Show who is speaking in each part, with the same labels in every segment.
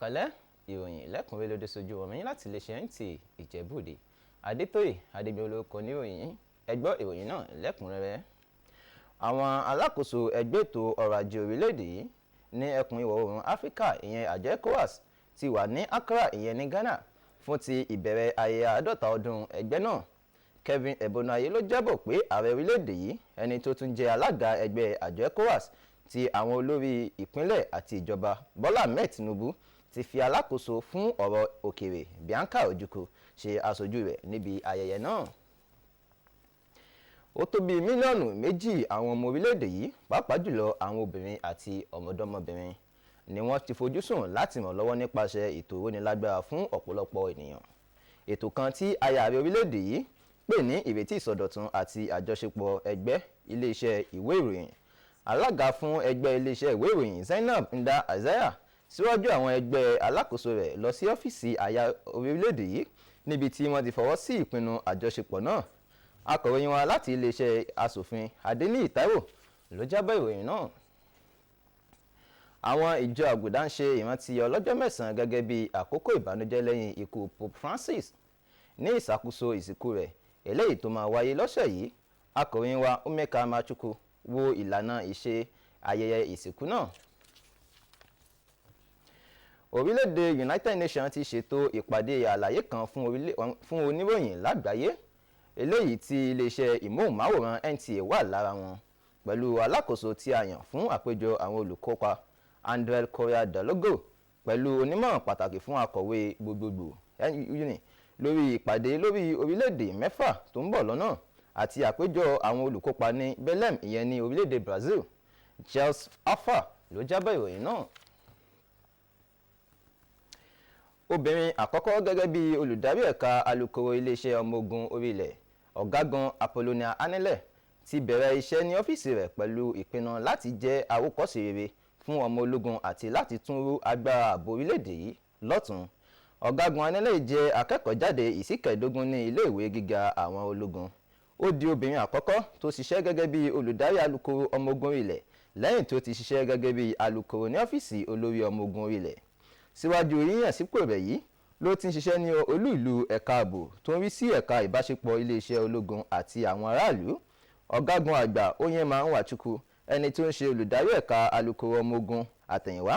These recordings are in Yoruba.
Speaker 1: kalẹ́ ìròyìn lẹ́kùnrẹ́rẹ́ lóde sojú ọmọ yín láti iléeṣẹ́ Nta Ijebu Ode Adétóyè Adébíolóko níròyìn ẹ gbọ́ ìròyìn náà lẹ́kùnrẹ́rẹ́. Àwọn alákòóso ẹgbẹ́ ètò ọrọ̀ ajé orílẹ̀-èdè yìí ní ẹkùn ìwọ̀ oòrùn Áfíríkà ìyẹn àjọ ECOWAS ti wà ní Accra ìyẹn ní Ghana fún ti ìbẹ̀rẹ̀ ayẹyẹ 50 ọdún ẹgbẹ́ náà. Kevin Ebonaye ló jábọ̀ pé ààrẹ orílẹ̀-èdè yìí ẹni tó tún jẹ́ alága ẹgbẹ́ àjọ ECOWAS ti àwọn olórí ìpínlẹ̀ àti ìjọba Bọ́lá Ahmed Tinubu ti fi alákòóso fún ọ̀rọ̀ òkèèrè Bianca Ojukwu ṣe aṣojú rẹ̀ níbi ayẹyẹ náà. Ó tó bí mílíọ̀nù 2 àwọn ọmọ orílẹ̀-èdè yìí pàápàá jùlọ àwọn obìnrin àti ọmọdọ́mọbìnrin ni wọ́n ti fojú sùn láti ràn lọ́wọ́ nípasẹ̀ ètò ìrónilágbára fún ọ̀pọ̀lọpọ̀ ènìyàn. Ètò kan tí aya ààrẹ orílẹ̀-èdè yìí pè ní ìrètí ìsọdọ̀tun àti àjọṣepọ̀ ẹgbẹ́ iléeṣẹ́ ìwé ìròyìn. Alága fún ẹgbẹ́ iléeṣẹ́ ìwé ìròyìn Zainab Nta Ijebu síwájú àwọn ẹgbẹ́ alákòóso rẹ̀ lọ sí ọ́fíìsì aya orílẹ̀-èdè yìí níbi tí wọ́n ti fọwọ́ sí ìpinnu àjọṣepọ̀ náà. Akọ̀ròyìn wa láti iléeṣẹ́ asòfin Adéníyì Táíwò ló jábọ̀ ìròyìn náà. Àwọn ìjọ àgùdá ń ṣe ìrántí ọlọ́jọ́ 9 gẹ́gẹ́ bí àkókò ìbànújẹ́ lẹ́yìn ikú Pope Francis ní ìṣàkóso ìsìnkú rẹ̀ eléyìí tó máa wáyé lọ́sẹ̀ yìí. Akọ̀ròyìn wa Umeka Machukwu wo ìlànà ìṣe ayẹyẹ ìsìnkú náà. Orílẹ̀-èdè United Nations ti ṣètò ìpàdé àlàyé kan fún oníròyìn lágbàáyé eléyìí tí iléeṣẹ́ ìmóhùnmáwòrán NTA wà lára wọn, pẹ̀lú alákòóso tí a yàn fún àpéjọ àwọn olùkópa André Correa Dalogo pẹ̀lú onímọ̀ràn pàtàkì fún akọ̀wé gbogbogbò lórí ìpàdé lórí orílẹ̀-èdè 6 tó ń bọ̀ lọ́nà àti àpéjọ àwọn olùkópa ní Belém ìyẹn ní orílẹ̀-èdè Brazil. Charles Alpha ló jábọ̀ ìròyìn náà. Obìnrin àkọ́kọ́ gẹ́gẹ́ bí olùdarí ẹ̀ka alukoro iléeṣẹ́ ọmọ ogun orílẹ̀ ọ̀gágun Apollonia Anele ti bẹ̀rẹ̀ iṣẹ́ ní ọ́fíìsì rẹ̀ pẹ̀lú ìpinnu láti jẹ́ àwòkọ́ṣe rere fún ọmọ ológun àti láti tún rú agbára ààbò orílẹ̀-èdè yìí lọ́tùn. Ọ̀gágun Anele jẹ́ akẹ́kọ̀ọ́ jáde ìsíkẹ̀ẹ́dógún ní ilé ìwé gíga àwọn ológun. Ó di obìnrin àkọ́kọ́ tó ṣiṣẹ́ gẹ́gẹ́ bí olùdarí alukoro ọmọ ogun orílẹ̀ lẹ́yìn tó ti ṣiṣẹ́ gẹ́gẹ́ bí alukoro ní ọ́fíìsì olórí ọmọ ogun orílẹ̀. Síwájú yíyàn sípò rẹ̀ yìí ló ti ń ṣiṣẹ́ ní olú ìlú ẹ̀ka ààbò tó ń rí sí ẹ̀ka ìbáṣepọ̀ iléeṣẹ́ ológun àti àwọn aráàlú. Ọ̀gágun àgbà Onyema Nwachukwu ẹni tó ń ṣe olùdarí ẹ̀ka alukoro ọmọ ogun àtẹ̀yìnwá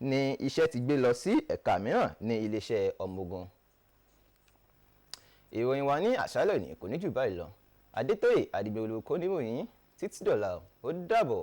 Speaker 1: ni iṣẹ́ ti gbé lọ sí ẹ̀ka mìíràn ní iléeṣẹ́ ọmọ ogun. Ìròyìn wa ní àṣálẹ́ òní kò ní jù báyìí lọ. Adétóyè Adébíolóko níròyìn títí dọ̀la ó dàbọ̀.